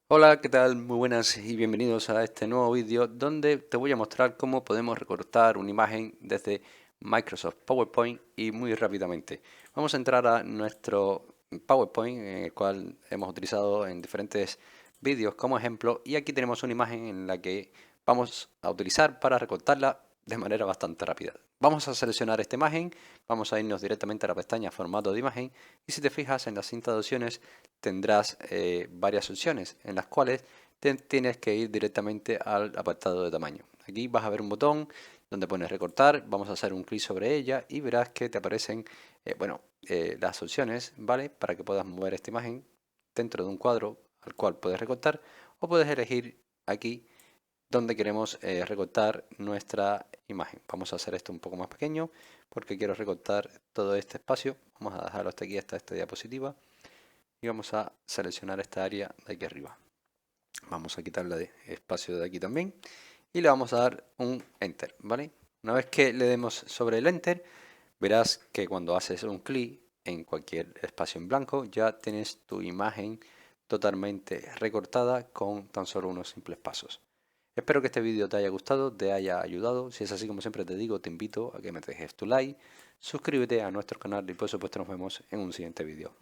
Hola, ¿qué tal? Muy buenas y bienvenidos a este nuevo vídeo donde te voy a mostrar cómo podemos recortar una imagen desde Microsoft PowerPoint y muy rápidamente. Vamos a entrar a nuestro PowerPoint, en el cual hemos utilizado en diferentes vídeos como ejemplo, y aquí tenemos una imagen en la que vamos a utilizar para recortarla de manera bastante rápida. Vamos a seleccionar esta imagen, vamos a irnos directamente a la pestaña formato de imagen, y si te fijas en la cinta de opciones tendrás varias opciones en las cuales tienes que ir directamente al apartado de tamaño. Aquí vas a ver un botón donde pones recortar, vamos a hacer un clic sobre ella y verás que te aparecen las opciones, ¿vale? Para que puedas mover esta imagen dentro de un cuadro al cual puedes recortar, o puedes elegir aquí donde queremos recortar nuestra imagen. Vamos a hacer esto un poco más pequeño porque quiero recortar todo este espacio. Vamos a dejarlo hasta aquí, hasta esta diapositiva, y vamos a seleccionar esta área de aquí arriba. Vamos a quitarle de espacio de aquí también y le vamos a dar un Enter, ¿vale? Una vez que le demos sobre el Enter, verás que cuando haces un clic en cualquier espacio en blanco ya tienes tu imagen totalmente recortada con tan solo unos simples pasos. Espero que este vídeo te haya gustado, te haya ayudado. Si es así, como siempre te digo, te invito a que me dejes tu like, suscríbete a nuestro canal y por supuesto nos vemos en un siguiente vídeo.